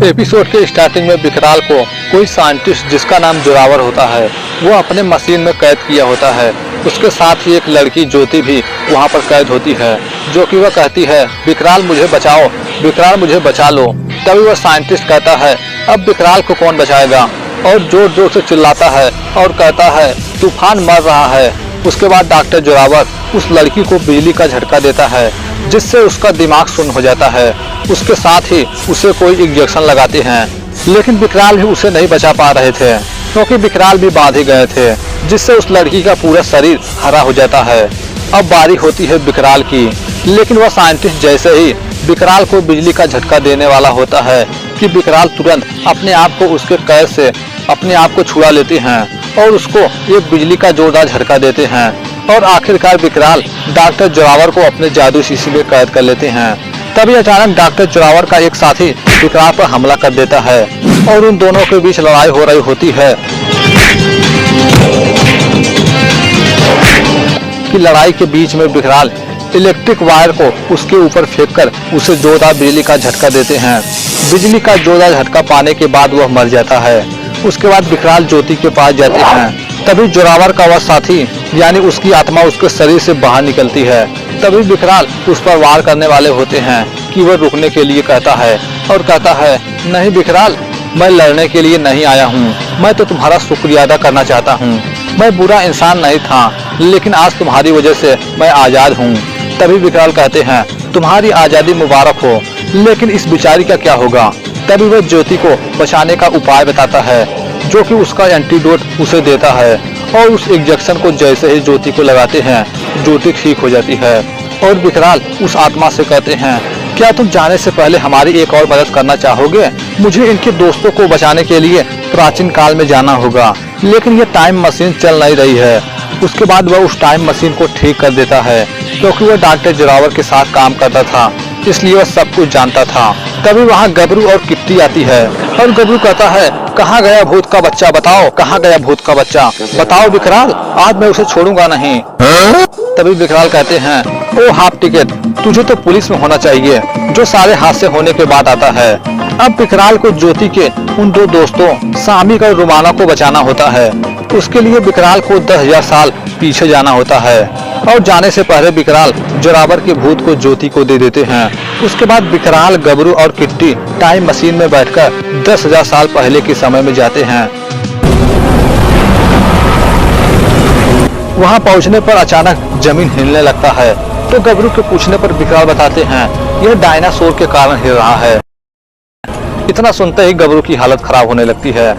Episode के starting में विकराल को कोई साइंटिस्ट जिसका नाम जोरावर होता है वो अपने मशीन में कैद किया होता है। उसके साथ ही एक लड़की ज्योति भी वहाँ पर कैद होती है, जो कि वह कहती है विकराल मुझे बचाओ, विकराल मुझे बचा लो। तभी वह साइंटिस्ट कहता है अब विकराल को कौन बचाएगा, और जोर जोर से चिल्लाता है और कहता है तूफान मर रहा है। उसके बाद डॉक्टर जोरावर उस लड़की को बिजली का झटका देता है, जिससे उसका दिमाग सुन्न हो जाता है। उसके साथ ही उसे कोई इंजेक्शन लगाते हैं, लेकिन विकराल भी उसे नहीं बचा पा रहे थे, क्योंकि विकराल भी बांध ही गए थे, जिससे उस लड़की का पूरा शरीर हरा हो जाता है। अब बारी होती है विकराल की, लेकिन वह साइंटिस्ट जैसे ही विकराल को बिजली का झटका देने वाला होता है कि विकराल तुरंत अपने आप को उसके कैद से अपने आप को छुड़ा लेते हैं और उसको एक बिजली का जोरदार झटका देते हैं। और आखिरकार विकराल डॉक्टर जोरावर को अपने जादू शीशी में कैद कर लेते हैं। तभी अचानक डॉक्टर जोरावर का एक साथी विकराल पर हमला कर देता है और उन दोनों के बीच लड़ाई हो रही होती है कि लड़ाई के बीच में विकराल इलेक्ट्रिक वायर को उसके ऊपर फेंककर उसे जोरदार बिजली का झटका देते हैं। बिजली का जोरदार झटका पाने के बाद वह मर जाता है। उसके बाद विकराल ज्योति के पास जाते हैं। तभी जोरावर का वह साथी यानी उसकी आत्मा उसके शरीर से बाहर निकलती है। तभी विकराल उस पर वार करने वाले होते हैं कि वह रुकने के लिए कहता है और कहता है नहीं विकराल, मैं लड़ने के लिए नहीं आया हूँ, मैं तो तुम्हारा शुक्रिया अदा करना चाहता हूँ। मैं बुरा इंसान नहीं था, लेकिन आज तुम्हारी वजह से मैं आजाद हूँ। तभी विकराल कहते हैं तुम्हारी आजादी मुबारक हो, लेकिन इस बेचारी का क्या होगा। तभी वह ज्योति को बचाने का उपाय बताता है, जो कि उसका एंटीडोट उसे देता है, और उस इंजेक्शन को जैसे ही ज्योति को लगाते हैं ज्योति ठीक हो जाती है। और विकराल उस आत्मा से कहते हैं क्या तुम जाने से पहले हमारी एक और मदद करना चाहोगे। मुझे इनके दोस्तों को बचाने के लिए प्राचीन काल में जाना होगा, लेकिन ये टाइम मशीन चल नहीं रही है। उसके बाद वह उस टाइम मशीन को ठीक कर देता है, क्योंकि वह डॉक्टर जोरावर के साथ काम करता था, इसलिए वह सब कुछ जानता था। तभी वहाँ गबरू और किट्टी आती है और गबरू कहता है कहाँ गया भूत का बच्चा, बताओ कहाँ गया भूत का बच्चा, बताओ विकराल, आज मैं उसे छोड़ूंगा नहीं। तभी विकराल कहते हैं ओ हाफ टिकट, तुझे तो पुलिस में होना चाहिए, जो सारे हादसे होने के बाद आता है। अब विकराल को ज्योति के उन दो दोस्तों सामिक और रुमाना को बचाना होता है। उसके लिए विकराल को 10,000 साल पीछे जाना होता है, और जाने से पहले विकराल जोरावर के भूत को ज्योति को दे देते हैं। उसके बाद विकराल, गबरू और किट्टी टाइम मशीन में बैठकर 10,000 साल पहले के समय में जाते हैं। वहां पहुंचने पर अचानक जमीन हिलने लगता है, तो गबरू के पूछने पर विकराल बताते हैं यह डायनासोर के कारण हिल रहा है। इतना सुनते ही गबरू की हालत खराब होने लगती है।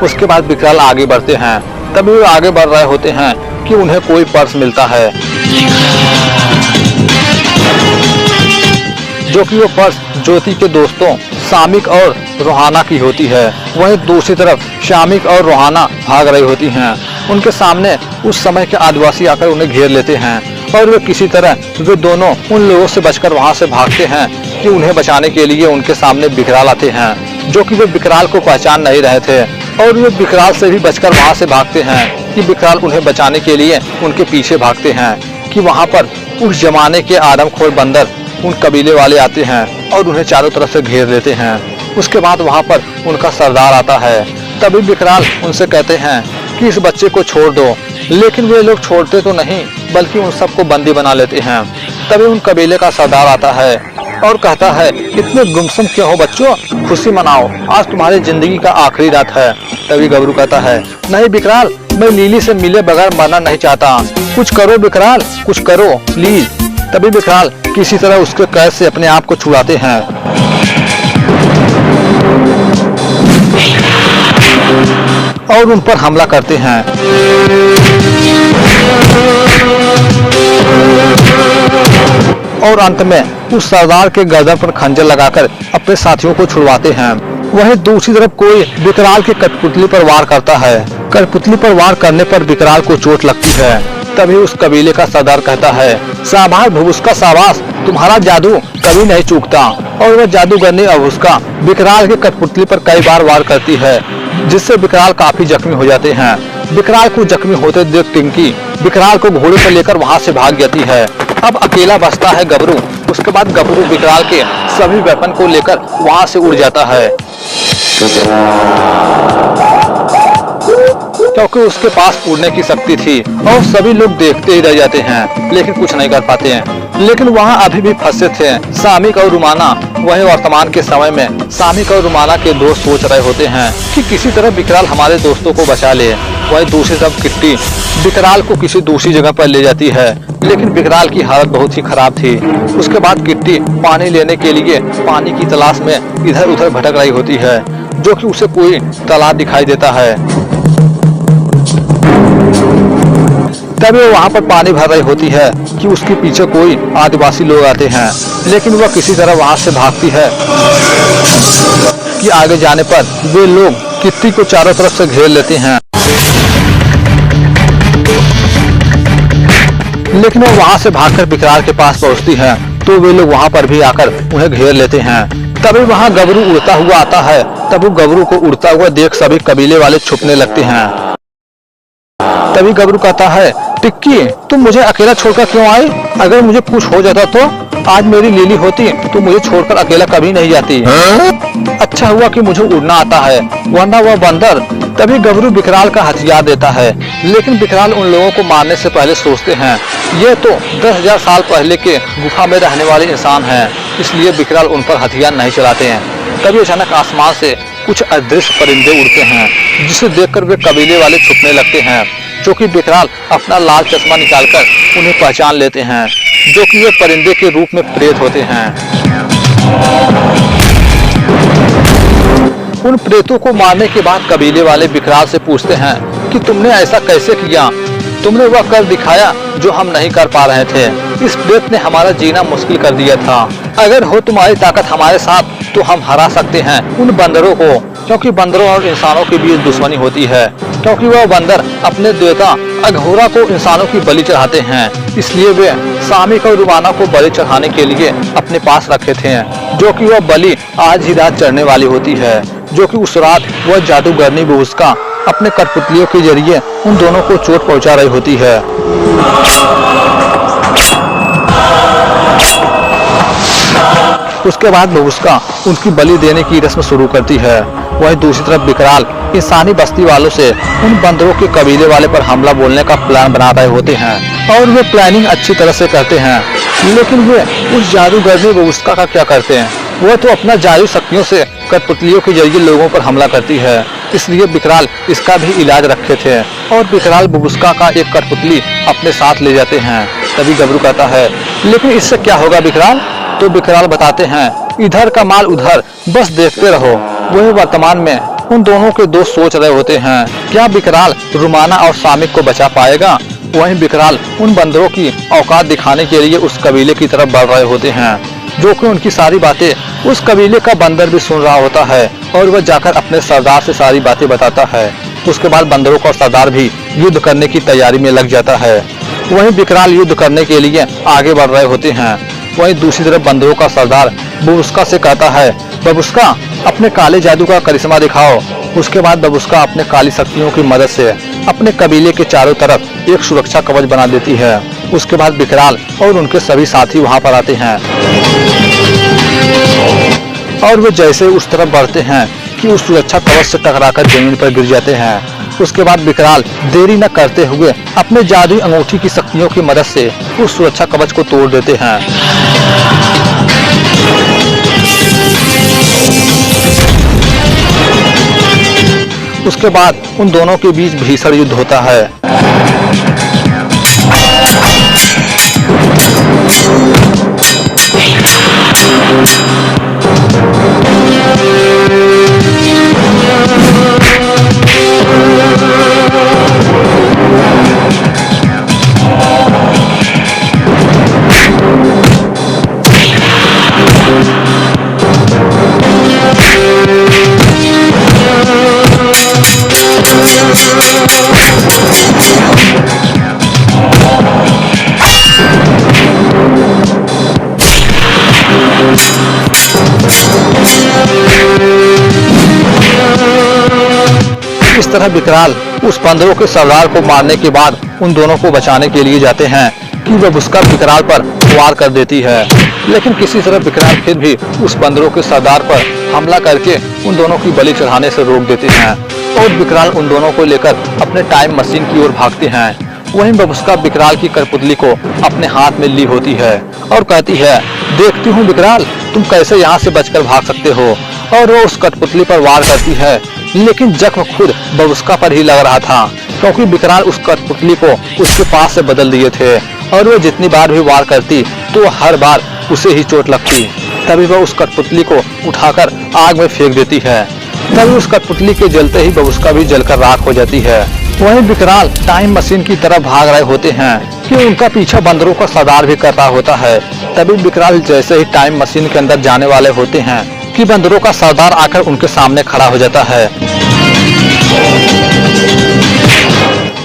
उसके बाद विकराल आगे बढ़ते हैं। तभी वो आगे बढ़ रहे होते हैं कि उन्हें कोई पर्स मिलता है, जो कि वो पर्स ज्योति के दोस्तों सामिक और रोहाना की होती है। वहीं दूसरी तरफ शामिक और रोहाना भाग रही होती हैं। उनके सामने उस समय के आदिवासी आकर उन्हें घेर लेते हैं, और वे किसी तरह वे दोनों उन लोगों से बचकर वहां से भागते हैं कि उन्हें बचाने के लिए उनके सामने विकराल आते हैं, जो कि वे विकराल को पहचान नहीं रहे थे। और वे विकराल से भी बचकर वहां से भागते हैं कि विकराल उन्हें बचाने के लिए उनके पीछे भागते हैं कि वहां पर उस जमाने के आदमखोर बंदर उन कबीले वाले आते हैं और उन्हें चारों तरफ से घेर लेते हैं। उसके बाद वहां पर उनका सरदार आता है। तभी विकराल उनसे कहते हैं कि इस बच्चे को छोड़ दो, लेकिन वे लोग छोड़ते तो नहीं, बल्कि उन सबको बंदी बना लेते हैं। तभी उन कबीले का सरदार आता है और कहता है इतने गुमसुम क्यों हो बच्चों, खुशी मनाओ, आज तुम्हारी जिंदगी का आखिरी रात है। तभी गबरू कहता है नहीं विकराल, मैं लीली से मिले बगैर मरना नहीं चाहता, कुछ करो विकराल, कुछ करो प्लीज। तभी विकराल किसी तरह उसके कैद से अपने आप को छुड़ाते हैं और उन पर हमला करते हैं। और अंत में उस सरदार के गर्दन पर खंजर लगाकर अपने साथियों को छुड़वाते हैं। वहीं दूसरी तरफ कोई विकराल के कठपुतली पर वार करता है। कठपुतली पर वार करने पर विकराल को चोट लगती है। तभी उस कबीले का सरदार कहता है शाबाश भभुस्का शाबाश, तुम्हारा जादू कभी नहीं चूकता। और वह जादूगरनी अभुस्का विकराल के कठपुतली पर कई बार वार करती है, जिससे विकराल काफी जख्मी हो जाते हैं। विकराल को जख्मी होते देख टिंकी विकराल को घोड़े पर लेकर वहां से भाग जाती है। अब अकेला बचता है गबरू। उसके बाद गबरू विकराल के सभी वेपन को लेकर वहां से उड़ जाता है, क्योंकि उसके पास उड़ने की शक्ति थी। और सभी लोग देखते ही रह जाते हैं, लेकिन कुछ नहीं कर पाते हैं। लेकिन वहाँ अभी भी फंसे थे सामिक और रुमाना। वही वर्तमान के समय में सामिक और रुमाना के दोस्त सोच रहे होते हैं कि किसी तरह विकराल हमारे दोस्तों को बचा ले। वही दूसरी तरफ किट्टी विकराल को किसी दूसरी जगह पर ले जाती है, लेकिन विकराल की हालत बहुत ही खराब थी। उसके बाद किट्टी पानी लेने के लिए पानी की तलाश में इधर उधर भटक रही होती है, जो कि उसे कोई तालाब दिखाई देता है। तभी वो वहाँ पर पानी भर रही होती है कि उसके पीछे कोई आदिवासी लोग आते हैं, लेकिन वह किसी तरह वहाँ से भागती है कि आगे जाने पर वे लोग किट्टी को चारों तरफ से घेर लेते हैं। लेकिन वो वहाँ से भागकर विकराल के पास पहुँचती है तो वे लोग वहाँ पर भी आकर उन्हें घेर लेते हैं। तभी वहाँ गबरू उड़ता हुआ आता है। तभी गबरू को उड़ता हुआ देख सभी कबीले वाले छुपने लगते हैं। तभी गबरू कहता है, टिक्की तुम मुझे अकेला छोड़कर क्यों आई? अगर मुझे कुछ हो जाता तो आज मेरी लीली होती तो मुझे छोड़कर अकेला कभी नहीं जाती। अच्छा हुआ कि मुझे उड़ना आता है, वरना वह बंदर। तभी गबरू विकराल का हथियार देता है, लेकिन विकराल उन लोगों को मारने से पहले सोचते हैं ये तो 10,000 साल पहले के गुफा में रहने वाले इंसान हैं, इसलिए विकराल उन पर हथियार नहीं चलाते हैं। तभी अचानक आसमान से कुछ अदृश्य परिंदे उड़ते हैं, जिसे देखकर वे कबीले वाले छुपने लगते हैं, जो कि विकराल अपना लाल चश्मा निकालकर उन्हें पहचान लेते हैं, जो कि वे परिंदे के रूप में प्रेत होते हैं। उन प्रेतों को मारने के बाद कबीले वाले विकराल से पूछते हैं कि तुमने ऐसा कैसे किया? तुमने वह कर दिखाया जो हम नहीं कर पा रहे थे। इस प्रेत ने हमारा जीना मुश्किल कर दिया था। अगर हो तुम्हारी ताकत हमारे साथ तो हम हरा सकते हैं उन बंदरों को, क्योंकि बंदरों और इंसानों के बीच दुश्मनी होती है। क्योंकि वह बंदर अपने देवता अघोरा को इंसानों की बलि चढ़ाते हैं, इसलिए वे सामिक और रुमाना को बलि चढ़ाने के लिए अपने पास रखे थे, जो कि वह बलि आज ही रात चढ़ने वाली होती है। जो कि उस रात वह जादूगरनी बुबुस्का अपने कठपुतलियों के जरिए उन दोनों को चोट पहुंचा रही होती है। उसके बाद बुबुस्का उनकी बलि देने की रस्म शुरू करती है। वहीं दूसरी तरफ विकराल इंसानी बस्ती वालों से उन बंदरों के कबीले वाले पर हमला बोलने का प्लान बना रहे होते हैं, और वे प्लानिंग अच्छी तरह से करते हैं। लेकिन वे उस जादूगरनी बुबुस्का का क्या करते हैं? वह तो अपना जादू शक्तियों से कठपुतलियों के जरिए लोगों पर हमला करती है, इसलिए विकराल इसका भी इलाज रखे थे, और विकराल बुबुस्का का एक कठपुतली अपने साथ ले जाते हैं। तभी गबरू कहता है, लेकिन इससे क्या होगा विकराल? तो विकराल बताते हैं, इधर का माल उधर, बस देखते रहो। वही वर्तमान में उन दोनों के दोस्त सोच रहे होते हैं, क्या विकराल रुमाना और सामिक को बचा पाएगा? वहीं विकराल उन बंदरों की औकात दिखाने के लिए उस कबीले की तरफ बढ़ रहे होते हैं, जो कि उनकी सारी बातें उस कबीले का बंदर भी सुन रहा होता है, और वह जाकर अपने सरदार से सारी बातें बताता है। उसके बाद बंदरों का सरदार भी युद्ध करने की तैयारी में लग जाता है। वहीं विकराल युद्ध करने के लिए आगे बढ़ रहे होते हैं। वहीं दूसरी तरफ बंदरों का सरदार बुबुस्का से कहता है, बबुस्का अपने काले जादू का करिश्मा दिखाओ। उसके बाद बबुस्का अपने काली शक्तियों की मदद से अपने कबीले के चारों तरफ एक सुरक्षा कवच बना देती है। उसके बाद विकराल और उनके सभी साथी वहां पर आते हैं, और वे जैसे उस तरफ बढ़ते हैं कि उस सुरक्षा कवच से टकराकर जमीन पर गिर जाते हैं। उसके बाद विकराल देरी न करते हुए अपने जादुई अंगूठी की शक्तियों की मदद से उस सुरक्षा कवच को तोड़ देते हैं। उसके बाद उन दोनों के बीच भीषण युद्ध होता है। इस तरह विकराल उस बंदरों के सरदार को मारने के बाद उन दोनों को बचाने के लिए जाते हैं कि बबुस्का विकराल पर वार कर देती है। लेकिन किसी तरह विकराल फिर भी उस बंदरों के सरदार पर हमला करके उन दोनों की बलि चढ़ाने से रोक देते हैं और विकराल उन दोनों को लेकर अपने टाइम मशीन की ओर भागते हैं। वहीं बबूस्का विकराल की कठपुतली को अपने हाथ में ली होती है और कहती है, देखती हूँ विकराल, तुम कैसे यहाँ से बचकर भाग सकते हो। और वो उस कठपुतली पर वार करती है, लेकिन जख्म खुद बबूस्का पर ही लग रहा था, क्योंकि विकराल उस कठपुतली को उसके पास से बदल दिए थे और वो जितनी बार भी वार करती तो हर बार उसे ही चोट लगती। तभी वह उस कठपुतली को उठाकर आग में फेंक देती है। तभी उस कठपुतली के जलते ही बबूस्का भी जलकर राख हो जाती है। वहीं विकराल टाइम मशीन की तरफ भाग रहे होते हैं कि उनका पीछा बंदरों का सरदार भी कर रहा होता है। तभी विकराल जैसे ही टाइम मशीन के अंदर जाने वाले होते हैं कि बंदरों का सरदार आकर उनके सामने खड़ा हो जाता है।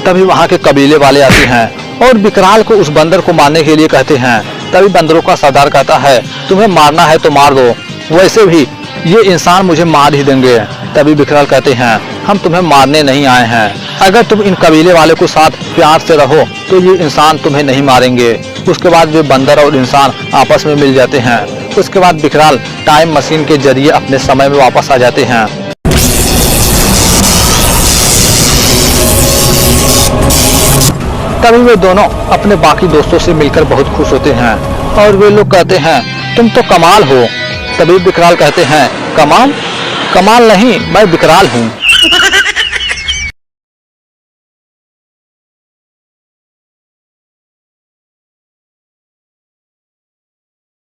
तभी वहाँ के कबीले वाले आते हैं और विकराल को उस बंदर को मारने के लिए कहते हैं। तभी बंदरों का सरदार कहता है, तुम्हें मारना है तो मार दो, वैसे भी ये इंसान मुझे मार ही देंगे। तभी विकराल कहते हैं, हम तुम्हें मारने नहीं आए हैं, अगर तुम इन कबीले वाले को साथ प्यार से रहो तो ये इंसान तुम्हें नहीं मारेंगे। उसके बाद वे बंदर और इंसान आपस में मिल जाते हैं। उसके बाद विकराल टाइम मशीन के जरिए अपने समय में वापस आ जाते हैं। तभी वे दोनों अपने बाकी दोस्तों से मिलकर बहुत खुश होते हैं और वे लोग कहते हैं, तुम तो कमाल हो। तभी विकराल कहते हैं, कमाल? कमाल नहीं, मैं विकराल हूँ।